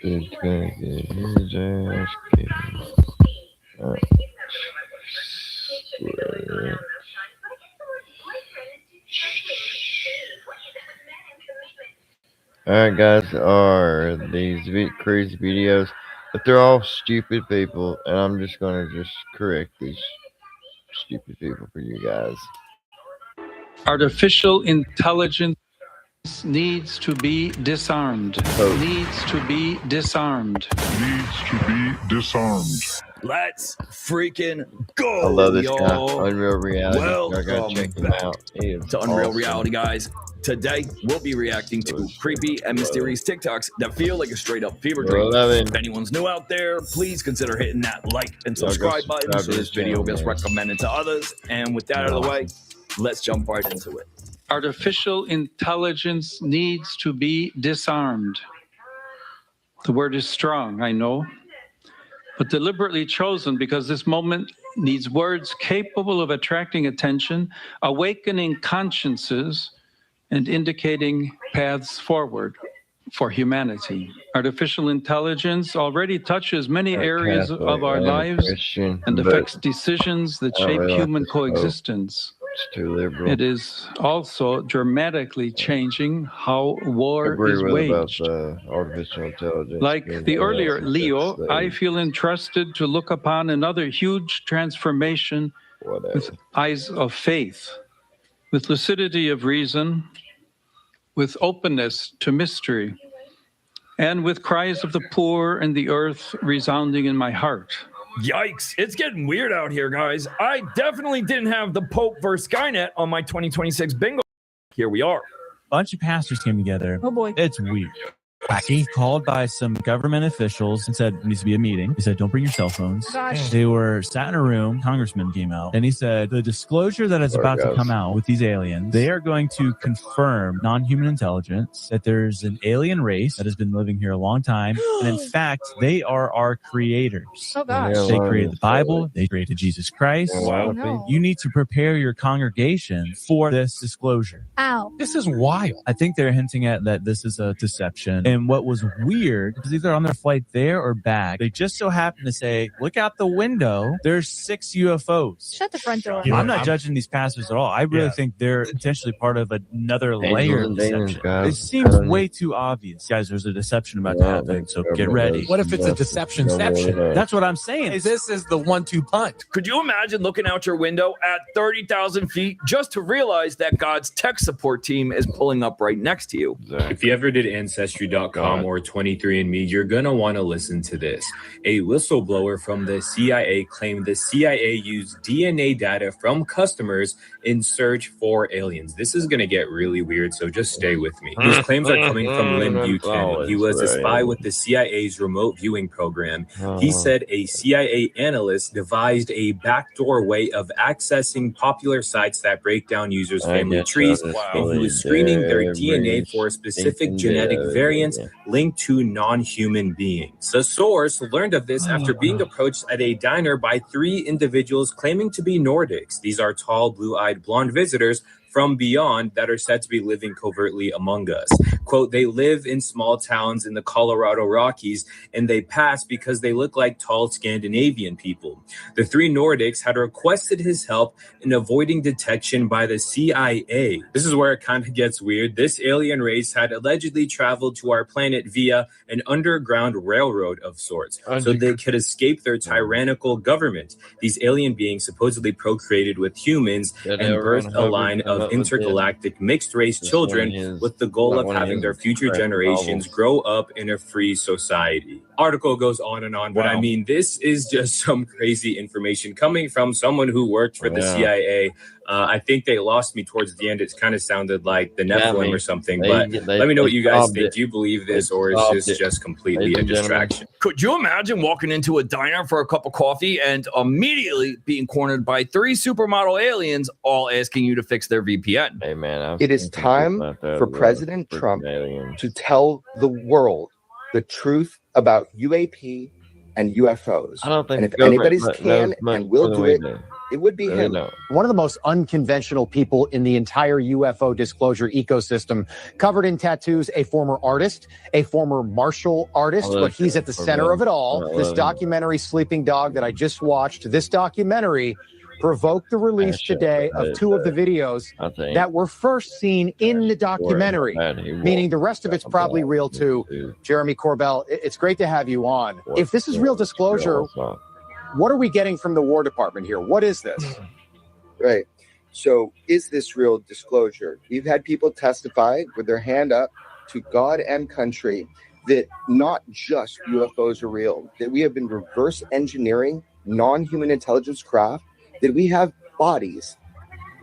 It's gonna get his ass kicked. Uh, swear. Alright, guys, are these crazy videos, but they're all stupid people, and I'm just gonna correct these stupid people for you guys. Artificial intelligence needs to be disarmed. Oh. Needs to be disarmed. Needs to be disarmed. Let's freaking go, I love this y'all. guy. Unreal Reality. I gotta check him back out. He is to Unreal awesome. Reality, guys. Today, we'll be reacting to creepy and mysterious TikToks that feel like a straight up fever dream. If anyone's new out there, please consider hitting that like and subscribe button so this video gets recommended to others. And with that out of the way, let's jump right into it. Artificial intelligence needs to be disarmed. The word is strong, I know, but deliberately chosen because this moment needs words capable of attracting attention, awakening consciences, and indicating paths forward for humanity. Artificial intelligence already touches many areas of our lives and affects decisions that shape human coexistence. It's too liberal. It is also dramatically changing how war is waged. About artificial intelligence. Like the earlier Leo, I feel entrusted to look upon another huge transformation with eyes of faith, with lucidity of reason, with openness to mystery, and with cries of the poor and the earth resounding in my heart. Yikes, it's getting weird out here, guys. I definitely didn't have the Pope versus Skynet on my 2026 bingo. Here we are. Bunch of pastors came together. Oh boy. It's weird. Wacky. Called by some government officials and said, there needs to be a meeting. He said, don't bring your cell phones. Gosh. They were sat in a room. Congressman came out and he said, the disclosure that is about to come out with these aliens, they are going to confirm non-human intelligence, that there's an alien race that has been living here a long time. And in fact, they are our creators. Oh gosh. They created the Bible. They created Jesus Christ. Oh, no. You need to prepare your congregation for this disclosure. Ow. This is wild. I think they're hinting at that this is a deception. And what was weird is either on their flight there or back, they just so happened to say, look out the window, there's 6 UFOs. Shut the front door. I'm not judging these pastors at all. I really think they're intentionally part of another layer of deception. It seems way too obvious. Guys, there's a deception about to happen, so get ready. What if it's a deceptionception? That's what I'm saying. This is the 1-2 punch. Could you imagine looking out your window at 30,000 feet just to realize that God's tech support team is pulling up right next to you? If you ever did Ancestry.com or 23andMe, you're going to want to listen to this. A whistleblower from the CIA claimed the CIA used DNA data from customers in search for aliens. This is going to get really weird, so just stay with me. These claims are coming from Lynn Buchanan. He was a spy with the CIA's remote viewing program. He said a CIA analyst devised a backdoor way of accessing popular sites that break down users' family trees, and he was screening their DNA for specific genetic variants linked to non-human beings. The source learned of this after being approached at a diner by 3 individuals claiming to be Nordics. These are tall, blue-eyed, blonde visitors from beyond that are said to be living covertly among us. Quote, they live in small towns in the Colorado Rockies, and they pass because they look like tall Scandinavian people. The 3 Nordics had requested his help in avoiding detection by the CIA. This is where it kind of gets weird. This alien race had allegedly traveled to our planet via an underground railroad of sorts, so they could escape their tyrannical government. These alien beings supposedly procreated with humans and birthed a line of intergalactic mixed-race children with the goal of having their future generations grow up in a free society. Article goes on and on, but I mean, this is just some crazy information coming from someone who worked for the CIA. I think they lost me towards the end. It kind of sounded like the Nephilim or something, but let me know what you guys think. Do you believe this, or is this just completely a distraction? Could you imagine walking into a diner for a cup of coffee and immediately being cornered by 3 supermodel aliens all asking you to fix their VPN? Hey man, it is time for President Trump to tell the world the truth about UAP and UFOs. I don't think and if anybody's can and will do it, It would be him. One of the most unconventional people in the entire UFO disclosure ecosystem, covered in tattoos, a former artist, a former martial artist, but he's at the center of it all. This documentary, Sleeping Dog, that I just watched, this documentary provoked the release today of 2 of the videos that were first seen in the documentary, meaning the rest of it's probably real too. Jeremy Corbell, it's great to have you on. If this is real disclosure, what are we getting from the War Department here? What is this? Right. So is this real disclosure? You've had people testify with their hand up to God and country that not just UFOs are real, that we have been reverse engineering non-human intelligence craft, that we have bodies,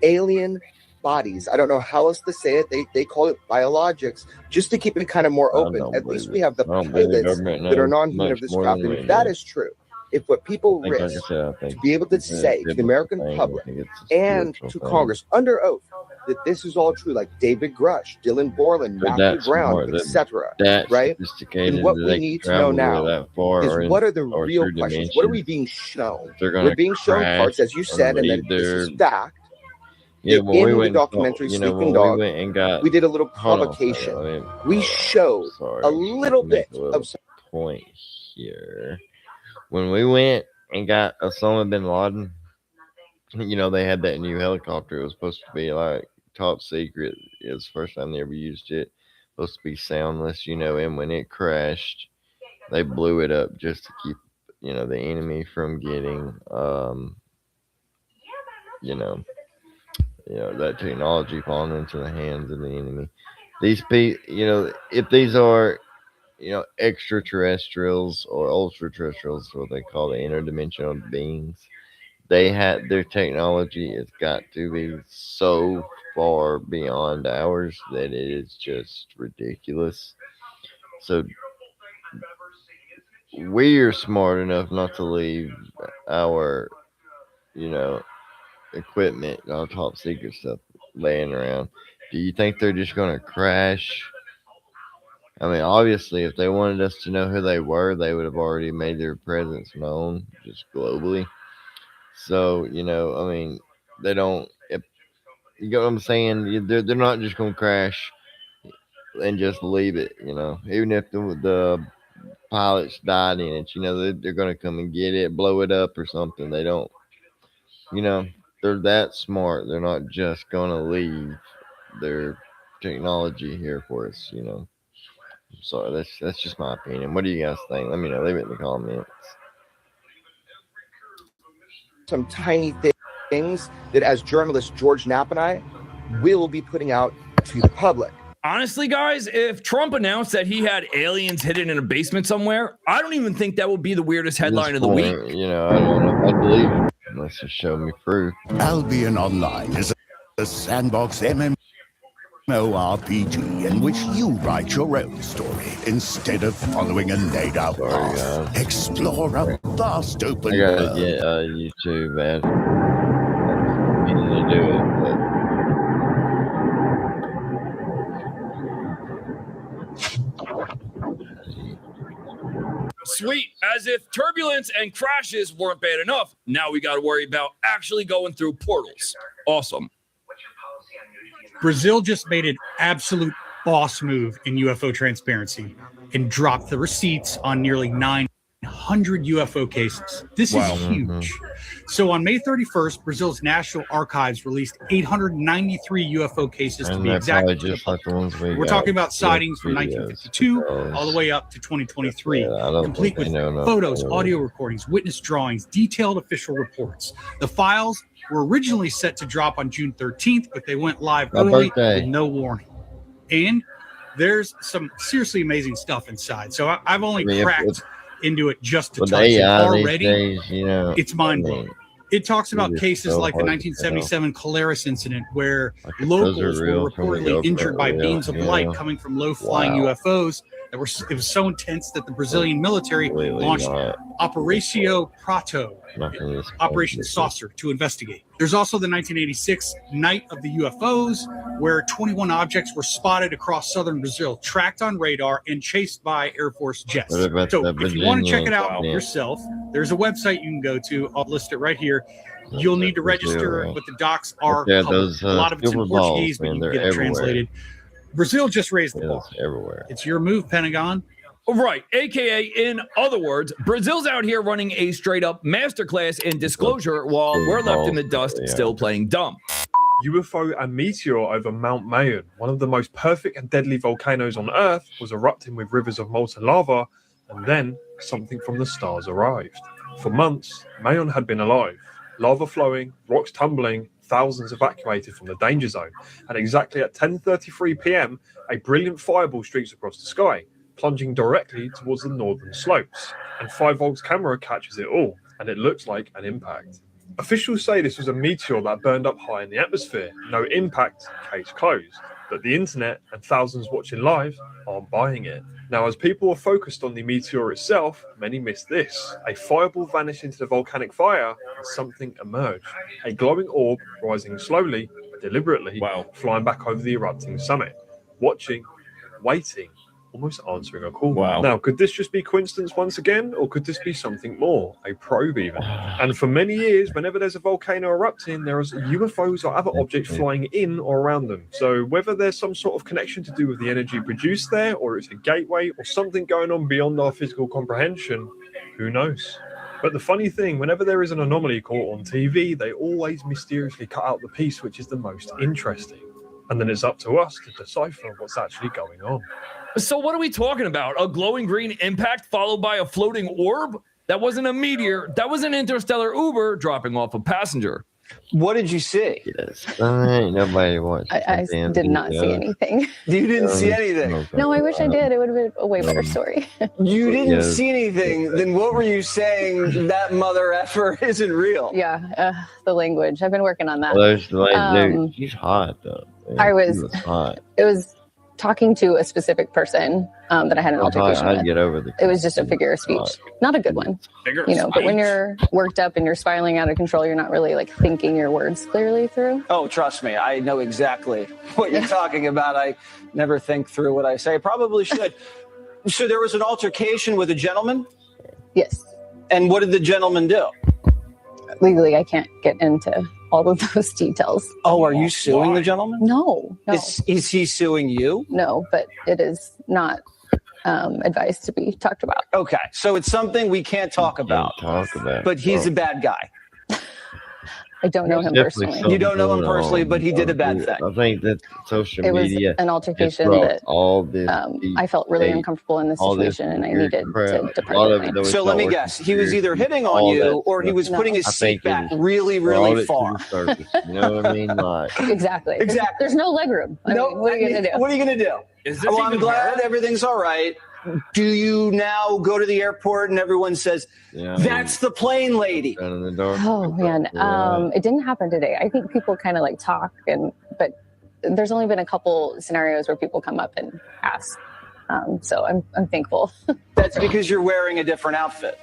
alien bodies. I don't know how else to say it. They call it biologics, just to keep it kind of more open. At least we have the pilots that are non-human of this craft. And if that is true, if what people risk to be able to say to the American public and to Congress under oath that this is all true, like David Grush, Dylan Borland, Matthew Brown, etc., right? And what we need to know now is what are the real questions? What are we being shown? We're being shown parts, as you said, and then this is fact. Yeah, when we in went, the documentary Sleeping Dog, we did a little provocation. We showed a little bit of point here. When we went and got Osama bin Laden, you know, they had that new helicopter. It was supposed to be like top secret. It was the first time they ever used it. Supposed to be soundless, you know, and when it crashed, they blew it up just to keep, you know, the enemy from getting, that technology falling into the hands of the enemy. These people, you know, if these are, you know, extraterrestrials or ultra-terrestrials, what they call the interdimensional beings, they had their technology has got to be so far beyond ours that it is just ridiculous. So we're smart enough not to leave our, you know, equipment, our top secret stuff laying around. Do you think they're just going to crash? I mean, obviously, if they wanted us to know who they were, they would have already made their presence known just globally. So, you know, I mean, they don't, you get what I'm saying? They're not just going to crash and just leave it, you know. Even if the pilots died in it, you know, they're going to come and get it, blow it up or something. They don't, you know, they're that smart. They're not just going to leave their technology here for us, you know. So that's just my opinion. What do you guys think? Let me know. Leave it in the comments. Some tiny things that, as journalist George Knapp and I will be putting out to the public. Honestly, guys, if Trump announced that he had aliens hidden in a basement somewhere, I don't even think that would be the weirdest headline of the week. You know, I don't know if I believe it unless you show me proof. Albion Online is a sandbox MMORPG in which you write your own story instead of following a laid out path. Explore a vast open world. I gotta get YouTube, man. I need to do it, Sweet. As if turbulence and crashes weren't bad enough, now we got to worry about actually going through portals. Awesome. Brazil just made an absolute boss move in UFO transparency and dropped the receipts on nearly 900 UFO cases. This is huge. So on May 31st, Brazil's National Archives released 893 UFO cases to be exact. Just like the ones we're talking about sightings from 1952 all the way up to 2023, complete with photos, audio recordings, witness drawings, detailed official reports. The files were originally set to drop on June 13th, but they went live early with no warning. And there's some seriously amazing stuff inside. So I've only cracked into it just to touch it already. You know, it's mind-blowing. It talks about cases like the 1977 Colaris incident, where locals were reportedly injured by beams of light coming from low-flying UFOs. It was so intense that the Brazilian military launched Operação Prato, Operation Saucer, to investigate. There's also the 1986 Night of the UFOs, where 21 objects were spotted across southern Brazil, tracked on radar and chased by Air Force jets. So if you want to check it out yourself, there's a website you can go to. I'll list it right here. you'll need to register, but the docs are public. Those, a lot of it's in Portuguese, but you can get it translated. Brazil just raised the bar. Everywhere. It's your move, Pentagon. Right. AKA, in other words, Brazil's out here running a straight up masterclass in disclosure while we're left in the dust still playing dumb. UFO and meteor over Mount Mayon, one of the most perfect and deadly volcanoes on Earth, was erupting with rivers of molten lava, and then something from the stars arrived. For months, Mayon had been alive, lava flowing, rocks tumbling, thousands evacuated from the danger zone, and exactly at 10:33 p.m., a brilliant fireball streaks across the sky, plunging directly towards the northern slopes, and 5Volt's camera catches it all, and it looks like an impact. Officials say this was a meteor that burned up high in the atmosphere. No impact, case closed. But the internet and thousands watching live aren't buying it. Now, as people are focused on the meteor itself, many miss this. A fireball vanished into the volcanic fire and something emerged. A glowing orb rising slowly, deliberately, flying back over the erupting summit. Watching, waiting, almost answering a call. Now, could this just be coincidence once again, or could this be something more? A probe even. And for many years, whenever there's a volcano erupting, there is UFOs or other objects flying in or around them. So whether there's some sort of connection to do with the energy produced there, or it's a gateway, or something going on beyond our physical comprehension, who knows? But the funny thing, whenever there is an anomaly caught on TV, they always mysteriously cut out the piece which is the most interesting. And then it's up to us to decipher what's actually going on. So what are we talking about? A glowing green impact followed by a floating orb? That wasn't a meteor. That was an interstellar Uber dropping off a passenger. What did you see? Ain't nobody watched. I did not see anything. You didn't see anything? No, I wish I did. It would have been a way better story. You didn't see anything? Then what were you saying that mother effer isn't real? Yeah, the language. I've been working on that. Dude, she's hot, though. Man. I was hot. It was talking to a specific person that I had an altercation with. Get over it was just a figure of speech, not a good one. But when you're worked up and you're spiraling out of control, you're not really like thinking your words clearly through. Oh, trust me, I know exactly what you're talking about. I never think through what I say. I probably should. So there was an altercation with a gentleman? Yes. And what did the gentleman do? Legally, I can't get into all of those details. Oh, are you suing the gentleman? No. Is he suing you? No, but it is not advised to be talked about. Okay, so it's something we can't talk about. But he's a bad guy. I don't know him personally. You don't know him personally, but he did a bad thing. I think that social media. It was an altercation that all this. I felt really uncomfortable in this situation, and I needed to depart. So let me guess. He was either hitting on you, or he was putting his seat back really, really far. You know what I mean? Like Exactly. There's no legroom. What are you gonna do? What are you gonna do? Well, I'm glad everything's all right. Do you now go to the airport and everyone says, that's the plane lady? Oh, man. It didn't happen today. I think people kind of like talk, but there's only been a couple scenarios where people come up and ask. So I'm thankful. That's because you're wearing a different outfit.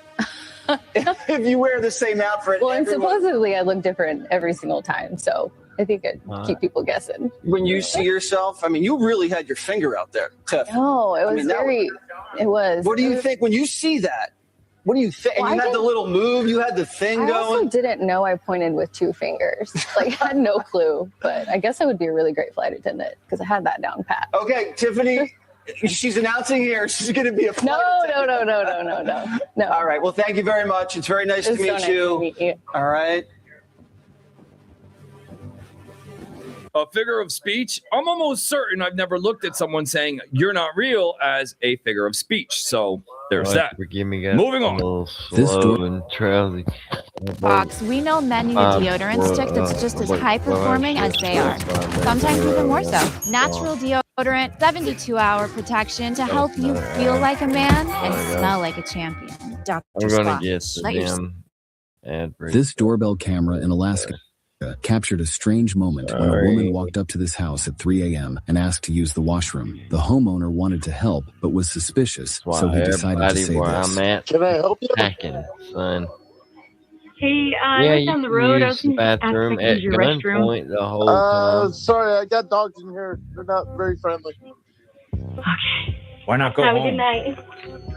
If you wear the same outfit. Well, and supposedly I look different every single time. So I think it keep people guessing. When you see yourself, I mean, you really had your finger out there, Tiff. No, it was it was. What do you think when you see that? What do you think? Well, and you had the little move, you had the thing going. I also didn't know I pointed with 2 fingers. Like, I had no clue, but I guess I would be a really great flight attendant because I had that down pat. Okay, Tiffany, she's announcing here she's going to be a flight attendant. No. All right, well, thank you very much. It's very nice to meet you. All right. A figure of speech? I'm almost certain I've never looked at someone saying you're not real as a figure of speech. So there's that. Moving on. This door. Fox, we know men need a deodorant stick that's just as high performing as they are. Sometimes even more so. Natural deodorant, 72-hour protection to help you feel like a man and smell like a champion. Dr. Spock, let your This doorbell camera in Alaska captured a strange moment when a woman walked up to this house at 3 a.m. and asked to use the washroom. The homeowner wanted to help, but was suspicious, so he decided to say this. Can I help you? Hacking, son. Hey, I was down the road. I was the bathroom at gunpoint the whole time. Sorry, I got dogs in here. They're not very friendly. Okay. Why not go Have home? a good night.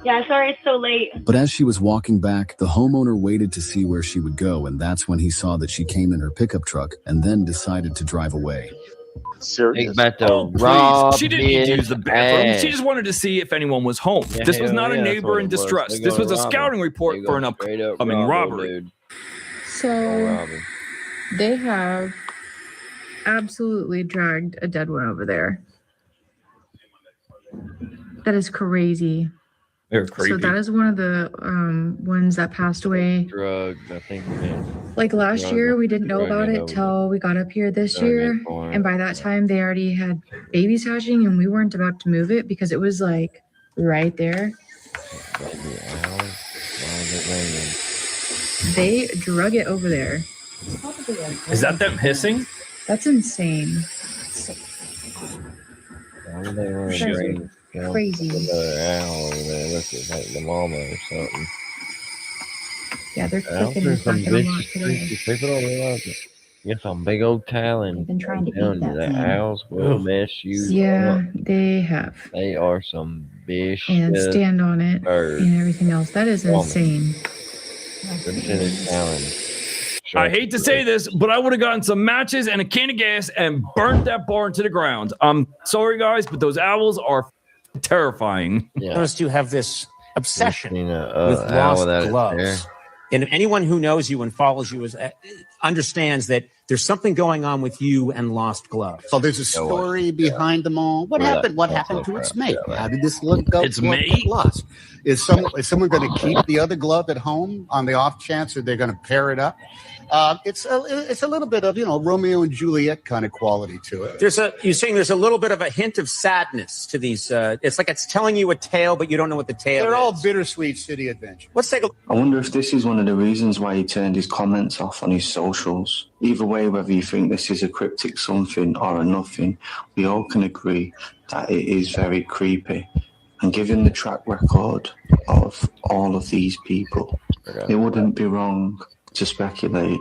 Yeah, sorry it's so late. But as she was walking back, the homeowner waited to see where she would go, and that's when he saw that she came in her pickup truck and then decided to drive away. Serious. Please. She didn't need to use the bathroom. She just wanted to see if anyone was home. Yeah, this was hell not a yeah, that's neighbor what in it was. distress. They This was a gonna rob scouting him. report They for an gonna straight up upcoming rob him, robbery. dude. So they have absolutely dragged a dead one over there. That is crazy. They're creepy. So that is one of the ones that passed away. Drugs, I think. Like last Drug- year, we didn't know drug about it it over. till we got up here this Drug it year. for it. And by that time, they already had babies hatching, and we weren't about to move it because it was like right there. They drug it over there. Is that them hissing? That's insane. Crazy. Crazy. Another owl over there. Look, it's like the mama or something. Yeah, they're Owls kicking are this some bucket a lot vicious today. creatures. People don't realize it. You get some big old talons. been trying to I'm telling eat you, that the thing. owls will mess you Yeah, up. they have. They are some vicious And stand on it birds. and everything else. That is Woman. insane. Consider talons. I hate to say this, but I would have gotten some matches and a can of gas and burnt that barn to the ground. I'm sorry, guys, but those owls are terrifying. Notice you have this obsession with owl lost without a gloves. tail. And anyone who knows you and follows you understands that there's something going on with you and lost gloves. So there's a story behind them all. What happened? What happened to its mate? How did this little glove Its get mate? lost? Is someone going to keep the other glove at home on the off chance that they're going to pair it up? It's a little bit of Romeo and Juliet kind of quality to it. You're saying there's a little bit of a hint of sadness to these. It's like it's telling you a tale, but you don't know what the tale They're is. all bittersweet city adventures. Let's take a I wonder if this is one of the reasons why he turned his comments off on his socials. Either way, whether you think this is a cryptic something or a nothing, we all can agree that it is very creepy. And given the track record of all of these people, it wouldn't be wrong to speculate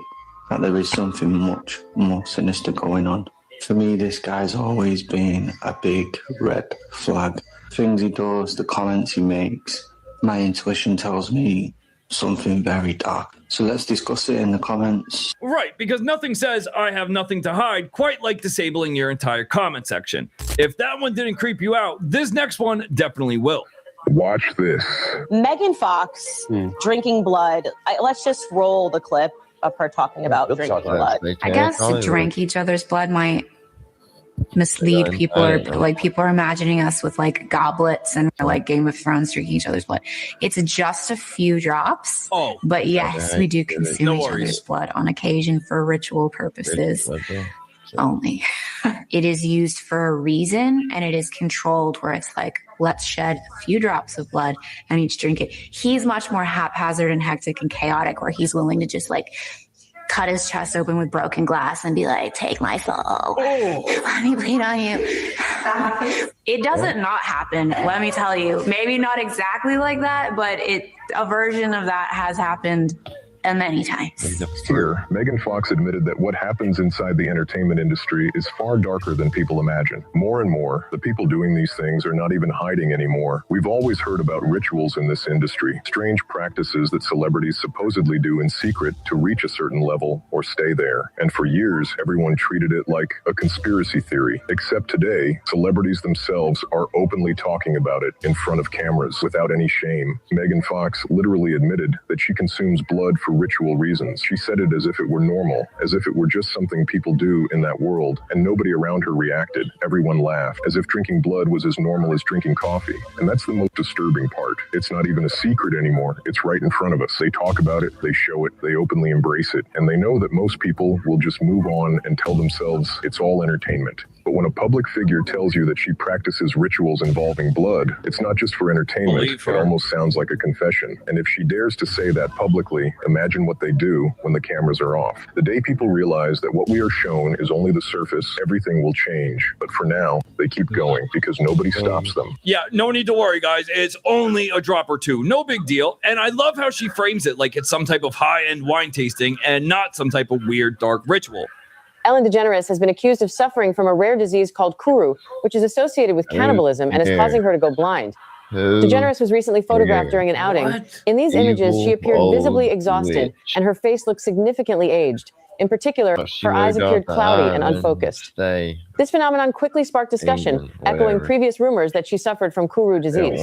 that there is something much more sinister going on. For me, this guy's always been a big red flag. Things he does, the comments he makes, my intuition tells me something very dark. So let's discuss it in the comments. Right, because nothing says I have nothing to hide quite like disabling your entire comment section. If that one didn't creep you out, this next one definitely will. Watch this. Megan Fox drinking blood. Let's just roll the clip of her talking about drinking blood. I guess drink each other's blood might mislead people, or like people are imagining us with like goblets and like Game of Thrones drinking each other's blood. It's just a few drops. But yes, we do consume each other's blood on occasion for ritual purposes only. It is used for a reason, and it is controlled where it's like, let's shed a few drops of blood and each drink it. He's much more haphazard and hectic and chaotic, where he's willing to just like cut his chest open with broken glass and be like, take my soul. Let me bleed on you. It doesn't not happen, let me tell you. Maybe not exactly like that, but a version of that has happened many times. Here, Megan Fox admitted that what happens inside the entertainment industry is far darker than people imagine. More and more, the people doing these things are not even hiding anymore. We've always heard about rituals in this industry, strange practices that celebrities supposedly do in secret to reach a certain level or stay there. And for years, everyone treated it like a conspiracy theory. Except today, celebrities themselves are openly talking about it in front of cameras without any shame. Megan Fox literally admitted that she consumes blood for ritual reasons. She said it as if it were normal, as if it were just something people do in that world, and nobody around her reacted. Everyone laughed, as if drinking blood was as normal as drinking coffee. And that's the most disturbing part. It's not even a secret anymore. It's right in front of us. They talk about it, they show it, they openly embrace it, and they know that most people will just move on and tell themselves it's all entertainment. But when a public figure tells you that she practices rituals involving blood, it's not just for entertainment. It almost sounds like a confession. And if she dares to say that publicly, imagine what they do when the cameras are off. The day people realize that what we are shown is only the surface, everything will change. But for now, they keep going because nobody stops them. Yeah, no need to worry, guys. It's only a drop or two. No big deal. And I love how she frames it like it's some type of high-end wine tasting and not some type of weird, dark ritual. Ellen DeGeneres has been accused of suffering from a rare disease called Kuru, which is associated with cannibalism and is causing her to go blind. DeGeneres was recently photographed during an outing. In these images, she appeared visibly exhausted, and her face looked significantly aged. In particular, her eyes appeared cloudy and unfocused. This phenomenon quickly sparked discussion, echoing previous rumors that she suffered from Kuru disease.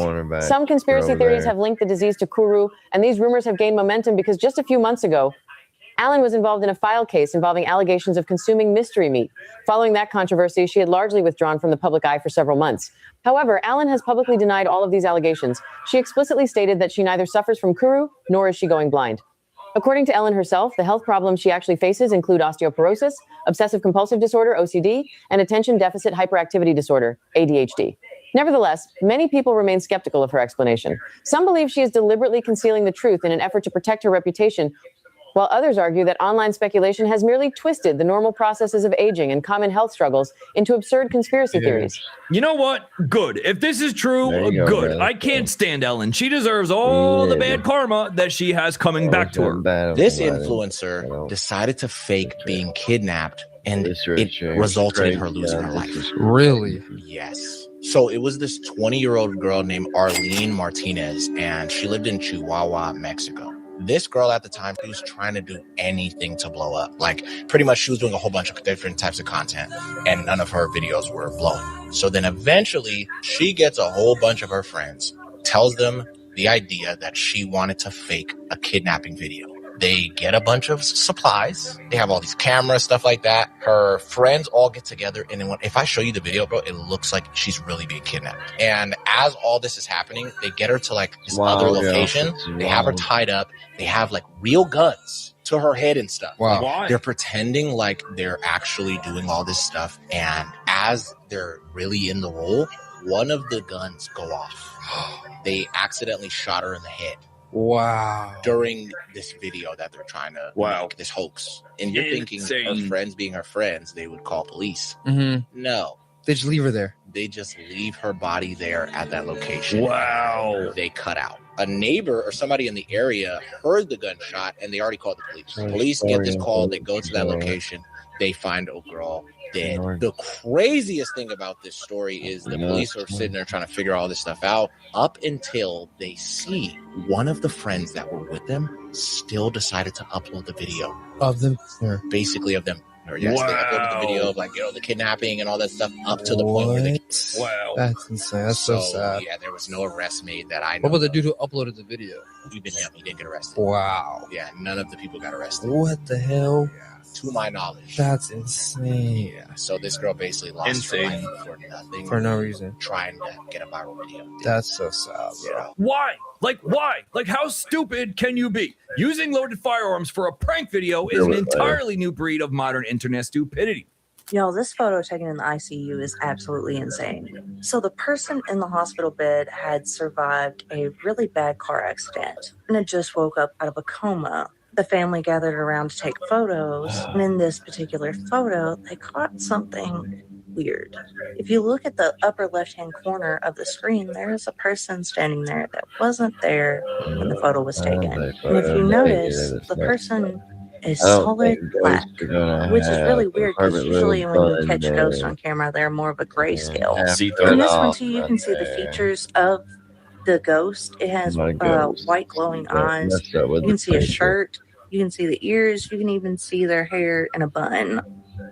Some conspiracy theories have linked the disease to Kuru, and these rumors have gained momentum because just a few months ago, Allen was involved in a file case involving allegations of consuming mystery meat. Following that controversy, she had largely withdrawn from the public eye for several months. However, Allen has publicly denied all of these allegations. She explicitly stated that she neither suffers from Kuru nor is she going blind. According to Ellen herself, the health problems she actually faces include osteoporosis, obsessive-compulsive disorder, OCD, and attention deficit hyperactivity disorder, ADHD. Nevertheless, many people remain skeptical of her explanation. Some believe she is deliberately concealing the truth in an effort to protect her reputation, while others argue that online speculation has merely twisted the normal processes of aging and common health struggles into absurd conspiracy theories. You know what? Good. If this is true, good. Man. I can't stand Ellen. She deserves all the bad karma that she has coming back to her. This influencer decided to fake being kidnapped, and it resulted in her losing her life. Really? Yes. So it was this 20-year-old girl named Arlene Martinez, and she lived in Chihuahua, Mexico. This girl at the time, she was trying to do anything to blow up. Like, pretty much she was doing a whole bunch of different types of content, and none of her videos were blowing. So then eventually she gets a whole bunch of her friends, tells them the idea that she wanted to fake a kidnapping video. They get a bunch of supplies. They have all these cameras, stuff like that. Her friends all get together. And then if I show you the video, bro, it looks like she's really being kidnapped. And as all this is happening, they get her to like this other location. They have her tied up. They have like real guns to her head and stuff. Wow. Like, they're pretending like they're actually doing all this stuff. And as they're really in the role, one of the guns go off. They accidentally shot her in the head. Wow. During this video that they're trying to make this hoax. And you're thinking her friends being her friends, they would call police. Mm-hmm. No. They just leave her there. They just leave her body there at that location. Wow. They cut out. A neighbor or somebody in the area heard the gunshot and they already called the police. Police get this call. They go to that location. They find a girl dead. The craziest thing about this story is the police are sitting there trying to figure all this stuff out up until they see one of the friends that were with them still decided to upload the video of them. Basically of them. Yes, they uploaded the video of like, the kidnapping and all that stuff up to the point where they That's insane. That's so sad. Yeah, there was no arrest made that I know. What about the dude who uploaded the video? Even him, he didn't get arrested. Wow. Yeah, none of the people got arrested. What the hell? Yeah, to my knowledge. That's insane. Yeah, so this girl basically lost her life for nothing. For no reason. Trying to get a viral video. That's so sad, bro. Why? Why? Like, how stupid can you be? Using loaded firearms for a prank video is an entirely new breed of modern internet stupidity. Yo, this photo taken in the ICU is absolutely insane. So the person in the hospital bed had survived a really bad car accident and had just woke up out of a coma. The family gathered around to take photos, and in this particular photo, they caught something weird. If you look at the upper left-hand corner of the screen, there's a person standing there that wasn't there when the photo was taken. And if you notice, the person is solid black, which is really weird because usually when you catch ghosts on camera, they're more of a grayscale. In this one too, you can see the features of the ghost. It has white glowing eyes. You can see a shirt. You can see the ears. You can even see their hair in a bun.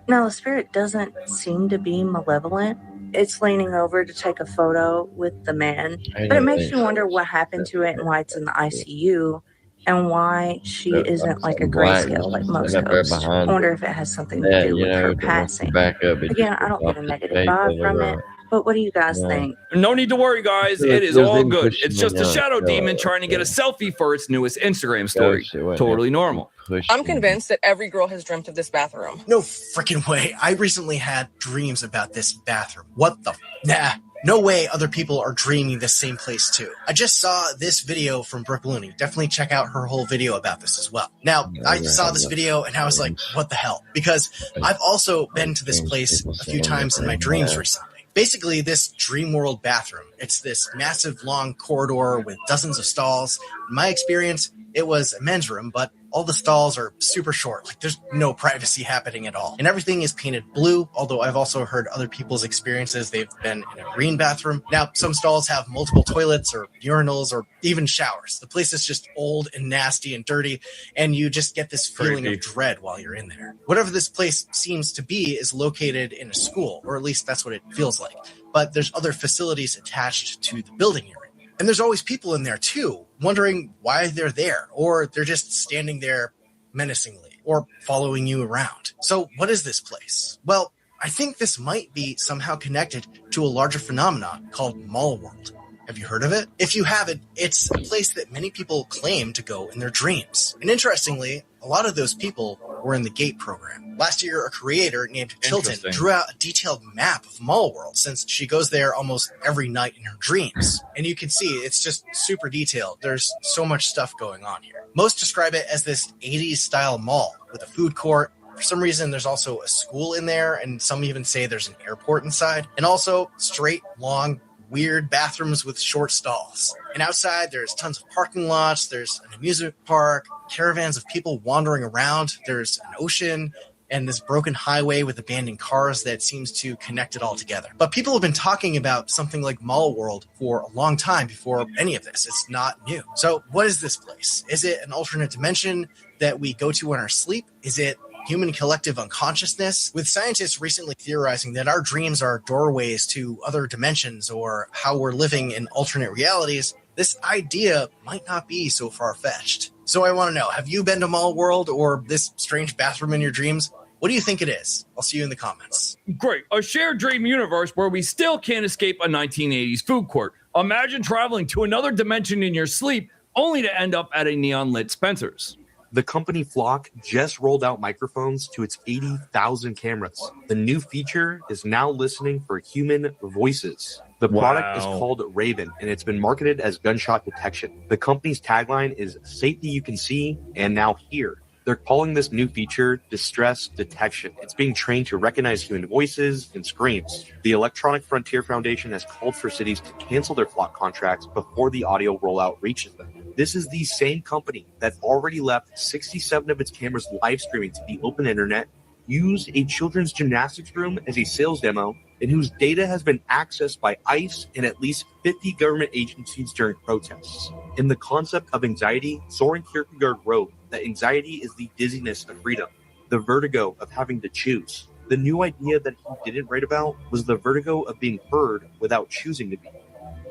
Now, the spirit doesn't seem to be malevolent. It's leaning over to take a photo with the man. But it makes you wonder what happened to it and why it's in the ICU and why she isn't like a grayscale like most ghosts. I wonder if it has something to do with her passing. Again, I don't get a negative vibe from it. But what do you guys think? No need to worry, guys. It is all good. It's just a shadow demon trying to get a selfie for its newest Instagram story. Totally normal. I'm convinced that every girl has dreamt of this bathroom. No freaking way. I recently had dreams about this bathroom. What the? Nah. No way other people are dreaming the same place too. I just saw this video from Brooke Looney. Definitely check out her whole video about this as well. Now, I saw this video and I was like, what the hell? Because I've also been to this place a few times in my dreams recently. Basically, this dream world bathroom. It's this massive long corridor with dozens of stalls. In my experience, it was a men's room, but all the stalls are super short. Like there's no privacy happening at all. And everything is painted blue, although I've also heard other people's experiences. They've been in a green bathroom. Now, some stalls have multiple toilets or urinals or even showers. The place is just old and nasty and dirty, and you just get this feeling of dread while you're in there. Whatever this place seems to be is located in a school, or at least that's what it feels like. But there's other facilities attached to the building you're in. And there's always people in there too, wondering why they're there, or they're just standing there menacingly or following you around. So what is this place? Well, I think this might be somehow connected to a larger phenomenon called Mall World. Have you heard of it? If you haven't, it's a place that many people claim to go in their dreams. And interestingly, a lot of those people were in the GATE program. Last year, a creator named Chilton drew out a detailed map of Mall World, since she goes there almost every night in her dreams. And you can see it's just super detailed. There's so much stuff going on here. Most describe it as this 80s style mall with a food court. For some reason, there's also a school in there, and some even say there's an airport inside. And also straight, long, weird bathrooms with short stalls. And outside, there's tons of parking lots. There's an amusement park, caravans of people wandering around. There's an ocean and this broken highway with abandoned cars that seems to connect it all together. But people have been talking about something like Mall World for a long time before any of this. It's not new. So what is this place? Is it an alternate dimension that we go to in our sleep? Is it human collective unconsciousness, with scientists recently theorizing that our dreams are doorways to other dimensions or how we're living in alternate realities. This idea might not be so far-fetched. So I want to know, have you been to Mall World or this strange bathroom in your dreams? What do you think it is? I'll see you in the comments. Great. A shared dream universe where we still can't escape a 1980s food court. Imagine traveling to another dimension in your sleep only to end up at a neon-lit Spencer's. The company Flock just rolled out microphones to its 80,000 cameras. The new feature is now listening for human voices. The product is called Raven, and it's been marketed as gunshot detection. The company's tagline is safety you can see and now hear. They're calling this new feature distress detection. It's being trained to recognize human voices and screams. The Electronic Frontier Foundation has called for cities to cancel their Flock contracts before the audio rollout reaches them. This is the same company that already left 67 of its cameras live streaming to the open internet, used a children's gymnastics room as a sales demo, and whose data has been accessed by ICE and at least 50 government agencies during protests. In the concept of anxiety, Soren Kierkegaard wrote that anxiety is the dizziness of freedom, the vertigo of having to choose. The new idea that he didn't write about was the vertigo of being heard without choosing to be.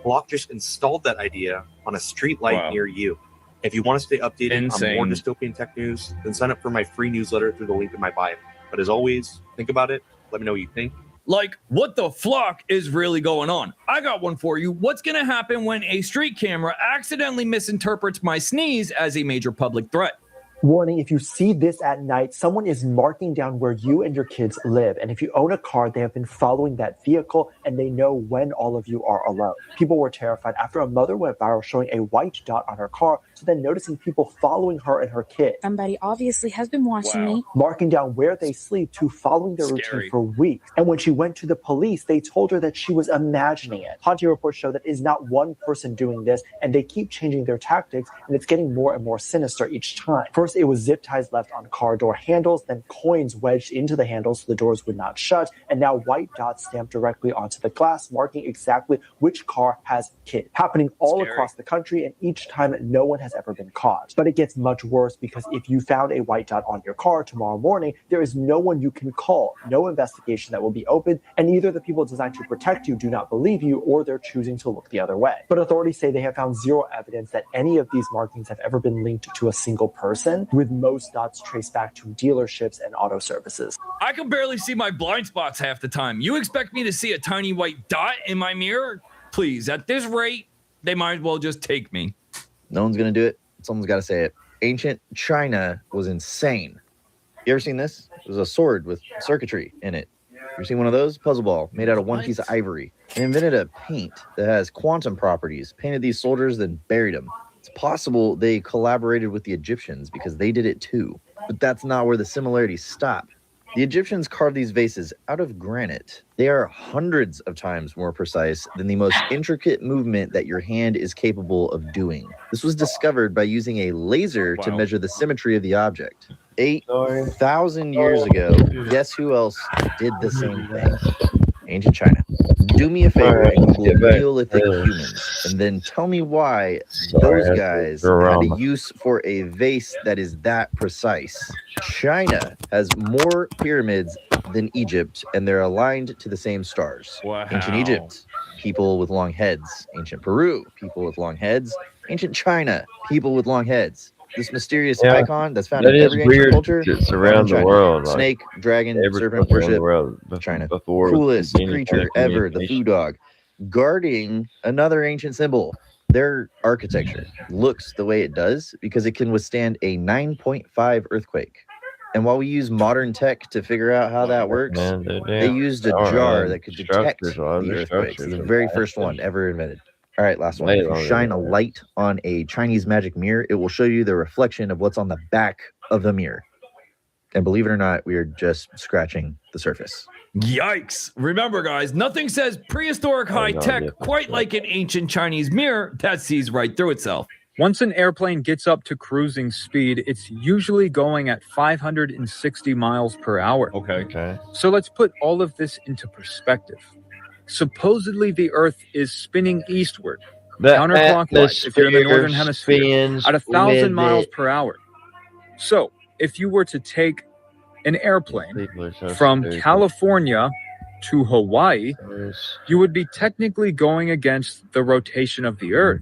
Block just installed that idea on a street light near you. If you want to stay updated on more dystopian tech news, then sign up for my free newsletter through the link in my bio. But as always, think about it. Let me know what you think. Like, what the flock is really going on? I got one for you. What's going to happen when a street camera accidentally misinterprets my sneeze as a major public threat? Warning, if you see this at night, someone is marking down where you and your kids live. And if you own a car, they have been following that vehicle and they know when all of you are alone. People were terrified after a mother went viral showing a white dot on her car, so then noticing people following her and her kid. Somebody obviously has been watching me. Marking down where they sleep to following their routine for weeks. And when she went to the police, they told her that she was imagining it. Haunting reports show that it is not one person doing this, and they keep changing their tactics, and it's getting more and more sinister each time. First, it was zip ties left on car door handles, then coins wedged into the handles so the doors would not shut, and now white dots stamped directly onto the glass, marking exactly which car has kid. Happening all across the country, and each time no one has ever been caught. But it gets much worse, because if you found a white dot on your car tomorrow morning, there is no one you can call, no investigation that will be opened, and either the people designed to protect you do not believe you, or they're choosing to look the other way. But authorities say they have found zero evidence that any of these markings have ever been linked to a single person, with most dots traced back to dealerships and auto services. I can barely see my blind spots half the time. You expect me to see a tiny white dot in my mirror? Please, at this rate, they might as well just take me. No one's going to do it. Someone's got to say it. Ancient China was insane. You ever seen this? It was a sword with circuitry in it. You ever seen one of those? Puzzle ball made out of one piece of ivory. They invented a paint that has quantum properties, painted these soldiers, then buried them. It's possible they collaborated with the Egyptians because they did it too. But that's not where the similarities stop. The Egyptians carved these vases out of granite. They are hundreds of times more precise than the most intricate movement that your hand is capable of doing. This was discovered by using a laser to measure the symmetry of the object. 8,000 years ago, guess who else did the same thing? Ancient China. Do me a favor and Google Neolithic humans, and then tell me why those guys had a use for a vase that is that precise. China has more pyramids than Egypt, and they're aligned to the same stars. Wow. Ancient Egypt, people with long heads. Ancient Peru, people with long heads. Ancient China, people with long heads. This mysterious icon that's found in every ancient culture. It's around the world. Snake, dragon, serpent worship. China. Coolest creature ever, the food dog. Guarding another ancient symbol. Their architecture looks the way it does because it can withstand a 9.5 earthquake. And while we use modern tech to figure out how that works, they used a jar that could detect the earthquakes. It's the very first one ever invented. All right, last one. If you shine a light on a Chinese magic mirror, it will show you the reflection of what's on the back of the mirror. And believe it or not, we are just scratching the surface. Yikes. Remember, guys, nothing says prehistoric high tech quite like an ancient Chinese mirror that sees right through itself. Once an airplane gets up to cruising speed, it's usually going at 560 miles per hour. Okay. So let's put all of this into perspective. Supposedly the Earth is spinning eastward, counterclockwise, if you're in the northern hemisphere, at 1,000 miles per hour. So if you were to take an airplane from California to Hawaii, you would be technically going against the rotation of the Earth.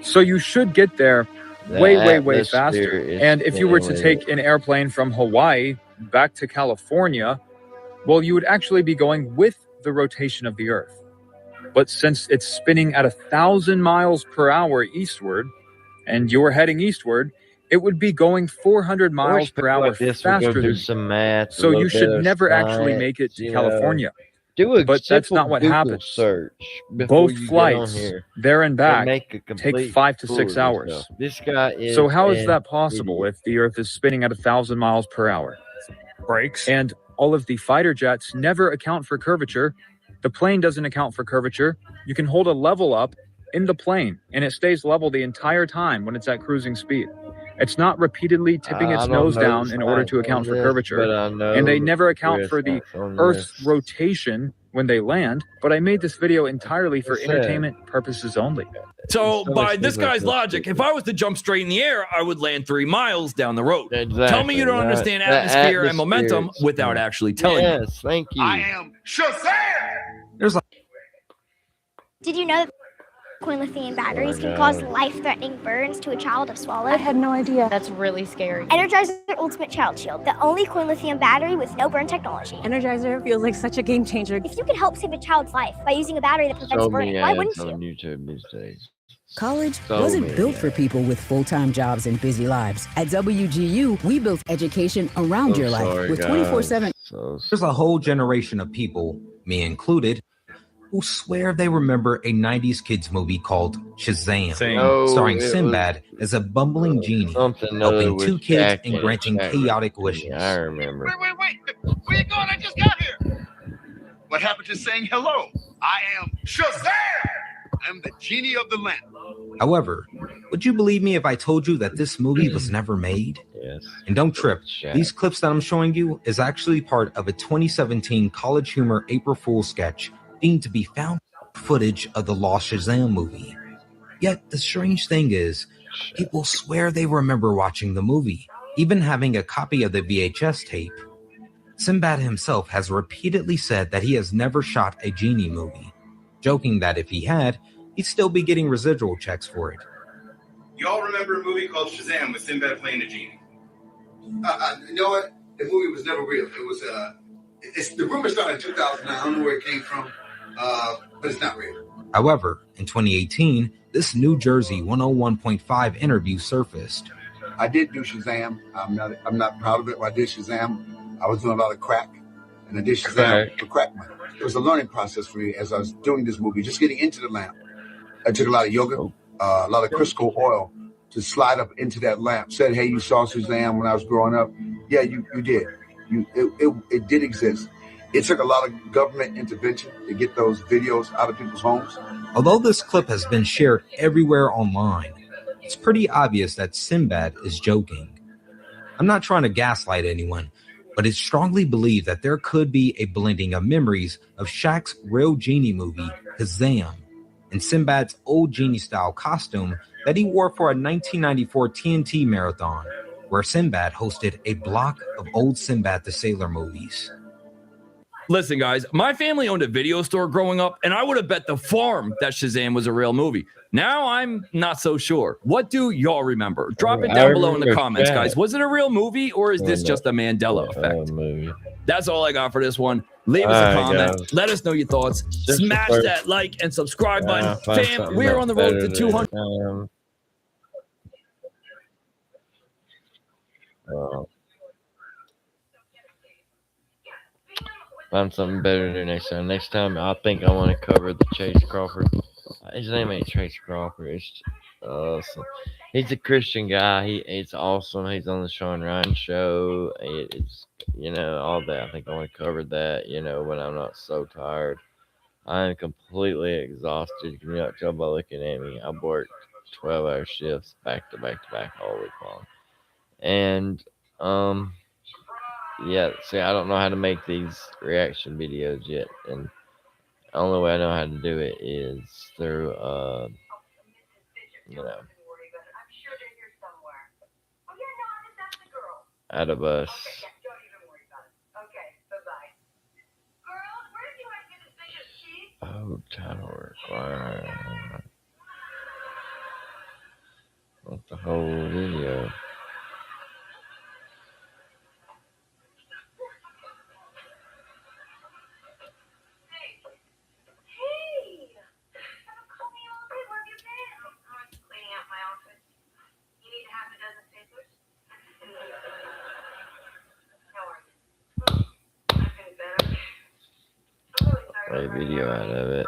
So you should get there way faster. And if you were to take an airplane from Hawaii back to California, well, you would actually be going with the rotation of the Earth. But since it's spinning at 1,000 miles per hour eastward, and you're heading eastward, it would be going 400 miles per hour faster than some math. So you should never actually make it to California. But that's not what happens. Search both flights, there and back, take 5 to 6 hours. This guy is so how is that possible if the Earth is spinning at 1,000 miles per hour? Brakes. And all of the fighter jets never account for curvature. The plane doesn't account for curvature. You can hold a level up in the plane, and it stays level the entire time when it's at cruising speed. It's not repeatedly tipping its nose down in order to account for curvature. And they never account for the Earth's rotation when they land. But I made this video entirely for entertainment purposes only. So by this guy's logic, if I was to jump straight in the air, I would land 3 miles down the road. Exactly. Tell me you don't understand atmosphere and momentum without actually telling me. Yes, thank you. I am Shazam! Did you know that coin lithium batteries can cause life-threatening burns to a child if swallowed? I had no idea. That's really scary. Energizer Ultimate Child Shield, the only coin lithium battery with no burn technology. Energizer feels like such a game changer. If you could help save a child's life by using a battery that prevents burning, why wouldn't you? On YouTube these days. College wasn't built for people with full-time jobs and busy lives. At WGU, we built education around your life with 24/7. There's a whole generation of people, me included, who swear they remember a 90s kids movie called Shazam, starring Sinbad as a bumbling genie, helping 2 kids and granting chaotic wishes. I remember. Wait. Where you going? I just got here. What happened to saying hello? I am Shazam! I'm the genie of the lamp. However, would you believe me if I told you that this movie was never made? Yes. And don't trip. These clips that I'm showing you is actually part of a 2017 College Humor April Fool's sketch deemed to be found footage of the Lost Shazam movie. Yet the strange thing is, people swear they remember watching the movie, even having a copy of the VHS tape. Sinbad himself has repeatedly said that he has never shot a genie movie, joking that if he had, he'd still be getting residual checks for it. You all remember a movie called Shazam with Sinbad playing a genie? You know what? The movie was never real. It was the rumor started in 2009. I don't know where it came from, but it's not real. However, in 2018, this New Jersey 101.5 interview surfaced. I did do Shazam. I'm not proud of it. When I did Shazam, I was doing a lot of crack, and I did Shazam for crack money. It was a learning process for me as I was doing this movie, just getting into the lamp. I took a lot of yoga, a lot of Crisco oil to slide up into that lamp. Said, hey, you saw Shazam when I was growing up? Yeah, you did. It did exist. It took a lot of government intervention to get those videos out of people's homes. Although this clip has been shared everywhere online, it's pretty obvious that Sinbad is joking. I'm not trying to gaslight anyone, but it's strongly believed that there could be a blending of memories of Shaq's real genie movie, Kazam, and Sinbad's old genie-style costume that he wore for a 1994 TNT marathon, where Sinbad hosted a block of old Sinbad the Sailor movies. Listen, guys, my family owned a video store growing up, and I would have bet the farm that Shazam was a real movie. Now I'm not so sure. What do y'all remember? Drop it down below in the comments, guys. Was it a real movie, or is this just a Mandela effect? That's all I got for this one. Leave us a comment. Guys. Let us know your thoughts. Smash that like and subscribe button. Fam, we're on the road to 200. Find something better to do next time. Next time, I think I want to cover the Chase Crawford. His name ain't Chase Crawford. It's he's a Christian guy. It's awesome. He's on the Sean Ryan show. It's all that. I think I want to cover that. When I'm not so tired. I'm completely exhausted. You can tell by looking at me. I've worked 12-hour shifts back to back to back all week long, and yeah, see, I don't know how to make these reaction videos yet, and the only way I know how to do it is through, out of us. Oh, title required. Not the whole video. A video out of it.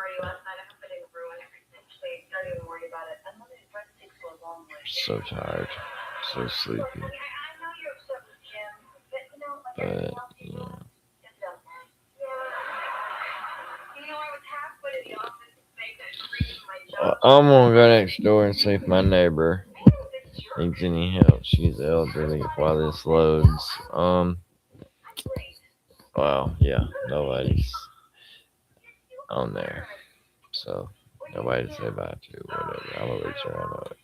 So tired, so sleepy. But yeah. I'm gonna go next door and see if my neighbor needs any help. She's elderly while this loads. Well, yeah, nobody's on there, so nobody to say bye to. Whatever. I'm gonna reach around on it.